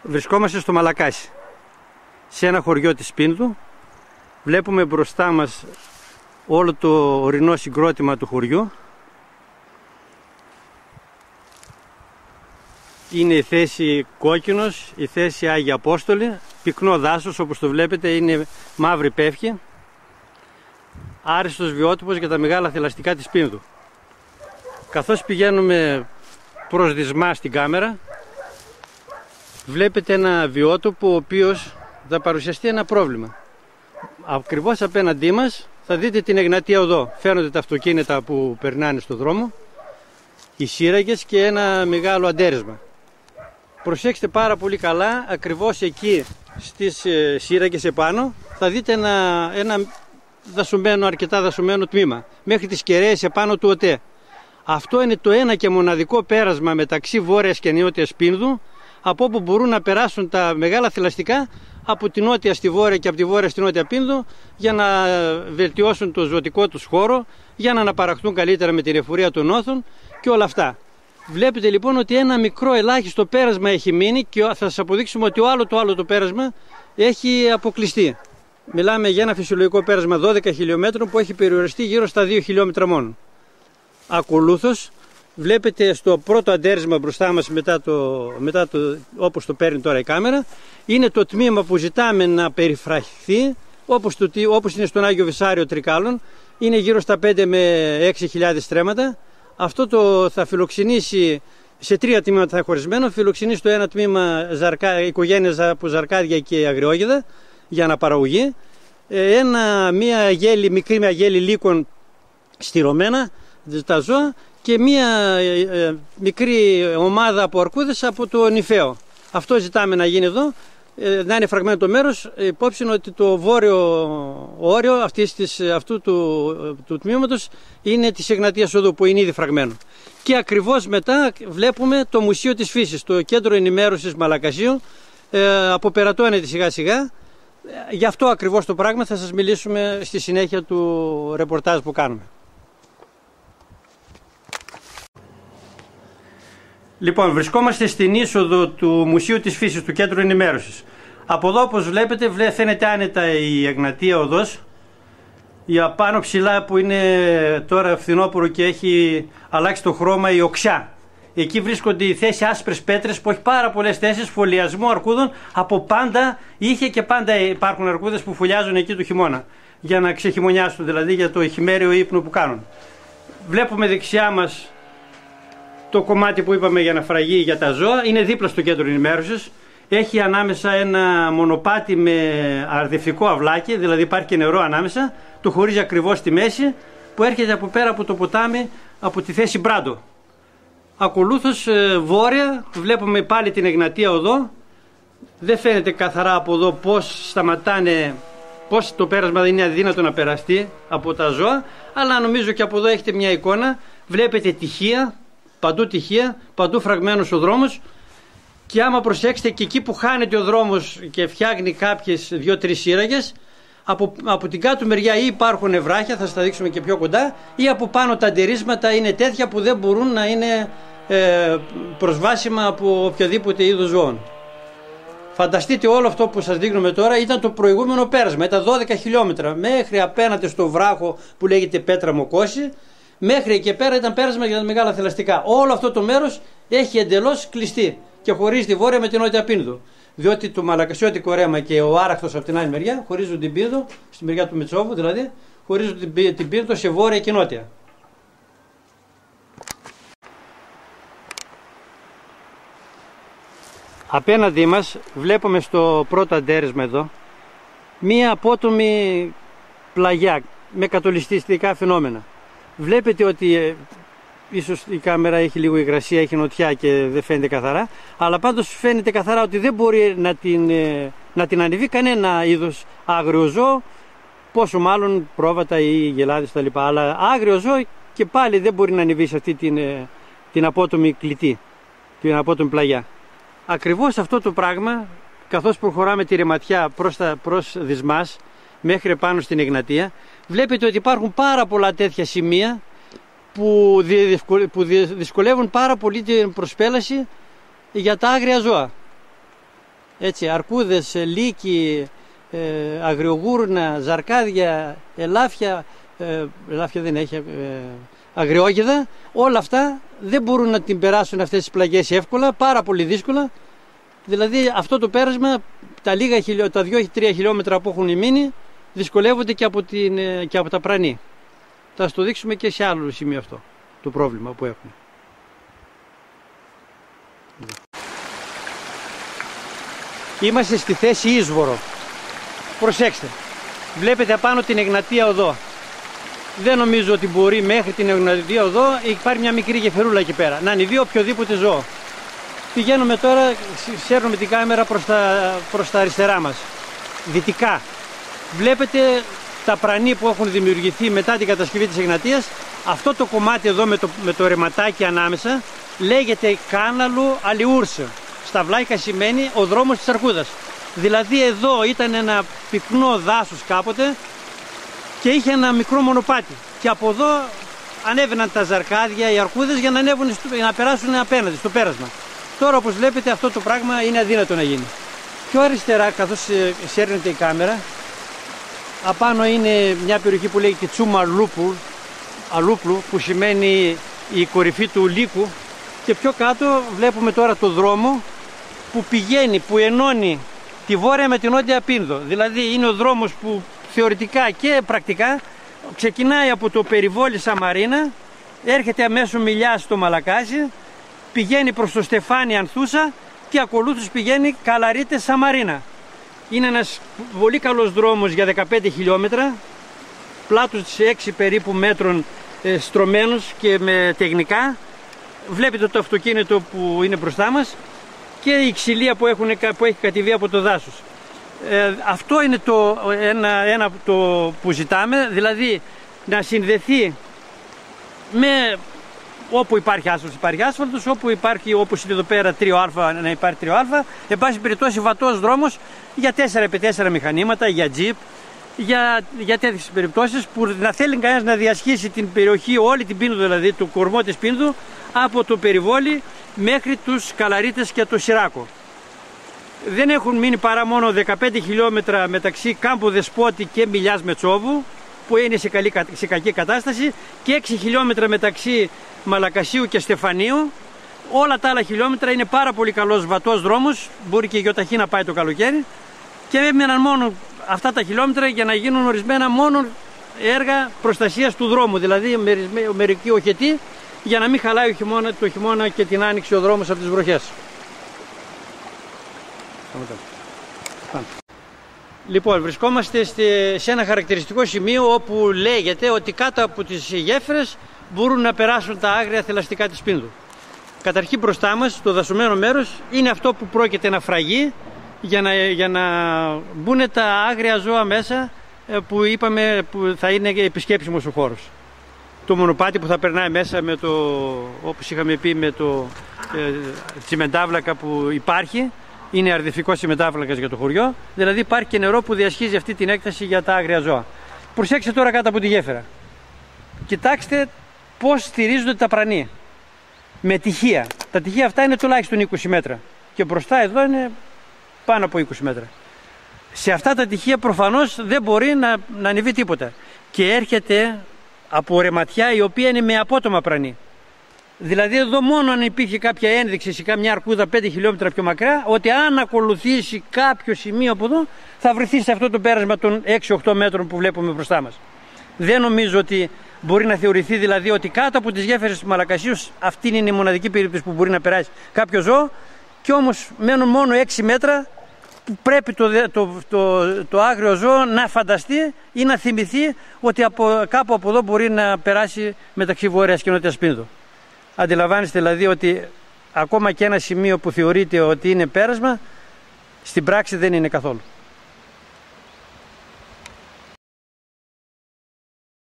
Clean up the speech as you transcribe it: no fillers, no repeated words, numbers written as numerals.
Βρισκόμαστε στο Μαλακάσι, σε ένα χωριό της Πίνδου. Βλέπουμε μπροστά μας όλο το ορεινό συγκρότημα του χωριού. Είναι η θέση Κόκκινος, η θέση Άγιοι Απόστολοι, πυκνό δάσος όπως το βλέπετε, είναι μαύρη πεύκη. Άριστος βιότοπος για τα μεγάλα θηλαστικά της Πίνδου. Καθώς πηγαίνουμε προς δυσμά στην κάμερα, βλέπετε ένα βιότοπο ο οποίος θα παρουσιαστεί ένα πρόβλημα. Ακριβώς απέναντί μας θα δείτε την Εγνατία Οδό. Φαίνονται τα αυτοκίνητα που περνάνε στο δρόμο, οι σύραγγες και ένα μεγάλο αντέρισμα. Προσέξτε πάρα πολύ καλά, ακριβώς εκεί στις σύραγγες επάνω θα δείτε ένα δασωμένο, αρκετά δασωμένο τμήμα, μέχρι τις κεραίες επάνω του ΟΤΕ. Αυτό είναι το ένα και μοναδικό πέρασμα μεταξύ βόρειας και νότιας Πίνδου, από όπου μπορούν να περάσουν τα μεγάλα θηλαστικά από τη νότια στη βόρεια και από τη βόρεια στη νότια Πίνδου, για να βελτιώσουν το ζωτικό τους χώρο, για να αναπαραχθούν καλύτερα με την εφορία των όθων και όλα αυτά. Βλέπετε λοιπόν ότι ένα μικρό ελάχιστο πέρασμα έχει μείνει και θα σας αποδείξουμε ότι το άλλο το πέρασμα έχει αποκλειστεί. Μιλάμε για ένα φυσιολογικό πέρασμα 12 χιλιόμετρων που έχει περιοριστεί γύρω στα 2 χιλιόμετρα μόνο. Ακολούθως βλέπετε στο πρώτο αντέρισμα μπροστά μας, όπως το παίρνει τώρα η κάμερα, είναι το τμήμα που ζητάμε να περιφραχθεί, όπως είναι στον Άγιο Βυσάριο Τρικάλων. Είναι γύρω στα 5 με 6.000 στρέμματα. Αυτό θα φιλοξενήσει σε 3 τμήματα, θα χωρισμένο. Φιλοξενήσει στο ένα τμήμα οικογένειες από ζαρκάδια και αγριόγεδα για αναπαραγωγή. Μια μικρή αγέλη λύκων στηρωμένα τα ζώα και μια μικρή ομάδα από αρκούδες από το νηφαίο. Αυτό ζητάμε να γίνει εδώ, να είναι φραγμένο το μέρος, υπόψη ότι το βόρειο όριο αυτού του τμήματος είναι της Εγνατίας Οδού, που είναι ήδη φραγμένο. Και ακριβώς μετά βλέπουμε το Μουσείο της Φύσης, το κέντρο ενημέρωσης Μαλακασίου, αποπερατώνεται σιγά σιγά. Γι' αυτό ακριβώς το πράγμα θα σας μιλήσουμε στη συνέχεια του ρεπορτάζ που κάνουμε. Λοιπόν, βρισκόμαστε στην είσοδο του Μουσείου της Φύσης, του κέντρου ενημέρωσης. Από εδώ, όπως βλέπετε, φαίνεται άνετα η Εγνατία Οδός. Η απάνω ψηλά που είναι τώρα φθινόπωρο και έχει αλλάξει το χρώμα, η οξιά. Εκεί βρίσκονται οι θέσεις άσπρες πέτρες που έχει πάρα πολλές θέσεις φωλιασμού αρκούδων. Από πάντα είχε και πάντα υπάρχουν αρκούδες που φωλιάζουν εκεί το χειμώνα, για να ξεχειμωνιάσουν, δηλαδή για το χειμέριο ύπνο που κάνουν. Βλέπουμε δεξιά μας το κομμάτι που είπαμε για να φραγεί για τα ζώα, είναι δίπλα στο κέντρο ενημέρωσης. Έχει ανάμεσα ένα μονοπάτι με αρδευτικό αυλάκι, δηλαδή υπάρχει και νερό ανάμεσα, το χωρίζει ακριβώς στη μέση, που έρχεται από πέρα από το ποτάμι, από τη θέση Μπράντο. Ακολούθως βόρεια βλέπουμε πάλι την Εγνατία Οδό. Δεν φαίνεται καθαρά από εδώ πώς σταματάνε, πώς το πέρασμα είναι αδύνατο να περαστεί από τα ζώα, αλλά νομίζω και από εδώ έχετε μια εικόνα. Βλέπετε τυχεία, παντού φραγμένος ο δρόμος, και άμα προσέξετε και εκεί που χάνεται ο δρόμος και φτιάχνει κάποιες 2-3 σύραγγες, από την κάτω μεριά ή υπάρχουν βράχια, θα σας τα δείξουμε και πιο κοντά, ή από πάνω τα αντερίσματα είναι τέτοια που δεν μπορούν να είναι προσβάσιμα από οποιοδήποτε είδος ζώων. Φανταστείτε, όλο αυτό που σας δείχνουμε τώρα ήταν το προηγούμενο πέρασμα, ήταν 12 χιλιόμετρα, μέχρι απέναντι στο βράχο που λέγεται Πέτρα Μοκώση. Μέχρι εκεί πέρα ήταν πέρασμα για τα μεγάλα θηλαστικά. Όλο αυτό το μέρος έχει εντελώς κλειστεί και χωρίζει τη βόρεια με την νότια Πίνδου. Διότι το μαλακασιώτικο ρέμα και ο Άραχθος από την άλλη μεριά χωρίζουν την Πίνδου, στη μεριά του Μετσόβου δηλαδή, χωρίζουν την Πίνδου σε βόρεια και νότια. Απέναντί μας βλέπουμε στο πρώτο αντέρισμα εδώ μία απότομη πλαγιά με κατολιστικά φαινόμενα. Βλέπετε ότι ίσως η κάμερα έχει λίγο υγρασία, έχει νοτιά και δεν φαίνεται καθαρά, αλλά πάντως φαίνεται καθαρά ότι δεν μπορεί να την ανεβεί κανένα είδος άγριο ζώο, πόσο μάλλον πρόβατα ή γελάδες κτλ. Αλλά άγριο ζώο και πάλι δεν μπορεί να ανεβεί σε αυτή την απότομη κλητή, την απότομη πλαγιά. Ακριβώς αυτό το πράγμα, καθώς προχωράμε τη ρεματιά προς δυσμάς μέχρι πάνω στην Εγνατία, βλέπετε ότι υπάρχουν πάρα πολλά τέτοια σημεία που δυσκολεύουν πάρα πολύ την προσπέλαση για τα άγρια ζώα. έτσι, αρκούδες, λύκοι, αγριογούρνα, ζαρκάδια, ελάφια, ελάφια δεν έχει, αγριόγιδα, όλα αυτά δεν μπορούν να την περάσουν αυτές τις πλαγιές εύκολα, πάρα πολύ δύσκολα. Δηλαδή αυτό το πέρασμα, τα 2-3 χιλιόμετρα που έχουν μείνει, δυσκολεύονται και από τα πρανή. Θα σας το δείξουμε και σε άλλο σημείο αυτό, το πρόβλημα που έχουμε. Είμαστε στη θέση Ίσβορο. Προσέξτε, βλέπετε απάνω την Εγνατία Οδό. Δεν νομίζω ότι μπορεί μέχρι την Εγνατία Οδό, υπάρχει μια μικρή γεφυρούλα εκεί πέρα, να ανεβεί οποιοδήποτε ζώο. Πηγαίνουμε τώρα, σέρνουμε την κάμερα προς τα αριστερά μας, δυτικά. Βλέπετε τα πρανή που έχουν δημιουργηθεί μετά την κατασκευή της Εγνατίας. Αυτό το κομμάτι εδώ με το ρεματάκι ανάμεσα λέγεται Κάναλου Αλιούρσε. Στα βλάικα σημαίνει ο δρόμος της Αρκούδας. Δηλαδή εδώ ήταν ένα πυκνό δάσος κάποτε και είχε ένα μικρό μονοπάτι. Και από εδώ ανέβαιναν τα ζαρκάδια, οι αρκούδες, για να περάσουν απέναντι στο πέρασμα. Τώρα, όπως βλέπετε, αυτό το πράγμα είναι αδύνατο να γίνει. Πιο αριστερά, καθώς σέρνεται η κάμερα, απάνω είναι μια περιοχή που λέγεται Τσούμα Αλούπλου, που σημαίνει η κορυφή του λύκου, και πιο κάτω βλέπουμε τώρα το δρόμο που πηγαίνει, που ενώνει τη βόρεια με την νότια Πίνδο. Δηλαδή είναι ο δρόμος που θεωρητικά και πρακτικά ξεκινάει από το περιβόλι Σαμαρίνα, έρχεται αμέσως Μιλιά στο Μαλακάσι, πηγαίνει προς το Στεφάνι Ανθούσα και ακολούθως πηγαίνει Καλαρίτες Σαμαρίνα. Είναι ένας πολύ καλός δρόμος για 15 χιλιόμετρα, πλάτος 6 περίπου μέτρων στρωμένος και με τεχνικά. Βλέπετε το αυτοκίνητο που είναι μπροστά μας και η ξυλία που έχει κατηβεί από το δάσος. Αυτό είναι ένα που ζητάμε, δηλαδή να συνδεθεί με όπου υπάρχει άσφαλτος, όπου υπάρχει, όπως είναι εδώ πέρα 3α, να υπάρχει 3α, εν πάση περιπτώσει βατός δρόμος για 4x4 μηχανήματα, για τζιπ, για τέτοιες περιπτώσεις που να θέλει κανένας να διασχίσει την περιοχή, όλη την Πίνδο, δηλαδή το κορμό της Πίνδου, από το περιβόλι μέχρι τους Καλαρίτες και το Σιράκο. Δεν έχουν μείνει παρά μόνο 15 χιλιόμετρα μεταξύ Κάμπο Δεσπότη και Μιλιάς Μετσόβου, που είναι σε κακή κατάσταση, και 6 χιλιόμετρα μεταξύ Μαλακασίου και Στεφανίου. Όλα τα άλλα χιλιόμετρα είναι πάρα πολύ καλός βατός δρόμος, μπορεί και η γιοταχή να πάει το καλοκαίρι, και έμειναν μόνο αυτά τα χιλιόμετρα για να γίνουν ορισμένα μόνο έργα προστασίας του δρόμου, δηλαδή μερικοί οχετοί, για να μην χαλάει το χειμώνα και την άνοιξη ο δρόμος από τις βροχές. Λοιπόν, βρισκόμαστε σε ένα χαρακτηριστικό σημείο όπου λέγεται ότι κάτω από τις γέφυρες μπορούν να περάσουν τα άγρια θηλαστικά της Πίνδου. Καταρχήν μπροστά μας, το δασωμένο μέρος, είναι αυτό που πρόκειται να φραγεί για να μπουν τα άγρια ζώα μέσα, που είπαμε που θα είναι επισκέψιμος ο χώρος. Το μονοπάτι που θα περνάει μέσα όπως είχαμε πει, με το τσιμεντάβλακα που υπάρχει, είναι αρδευτικός τσιμεντάβλακας για το χωριό, δηλαδή υπάρχει και νερό που διασχίζει αυτή την έκταση για τα άγρια ζώα. Προσέξτε τώρα κάτω από τη γέφυρα. Κοιτάξτε πώς στηρίζονται τα πρανή. Με τυχεία. Τα τυχεία αυτά είναι τουλάχιστον 20 μέτρα. Και μπροστά εδώ είναι πάνω από 20 μέτρα. Σε αυτά τα τυχεία προφανώς δεν μπορεί να ανεβεί τίποτα. Και έρχεται από ρεματιά η οποία είναι με απότομα πρανή. Δηλαδή εδώ μόνο αν υπήρχε κάποια ένδειξη σε κάμια αρκούδα 5 χιλιόμετρα πιο μακριά, ότι αν ακολουθήσει κάποιο σημείο από εδώ θα βρεθεί σε αυτό το πέρασμα των 6-8 μέτρων που βλέπουμε μπροστά μας. Δεν νομίζω ότι μπορεί να θεωρηθεί δηλαδή ότι κάτω από τις γέφυρες του Μαλακασίου αυτή είναι η μοναδική περίπτωση που μπορεί να περάσει κάποιο ζώο, και όμως μένουν μόνο 6 μέτρα που πρέπει το άγριο ζώο να φανταστεί ή να θυμηθεί ότι κάπου από εδώ μπορεί να περάσει μεταξύ Βόρειας και Νότιας Πίνδου. Αντιλαμβάνεστε δηλαδή ότι ακόμα και ένα σημείο που θεωρείται ότι είναι πέρασμα, στην πράξη δεν είναι καθόλου.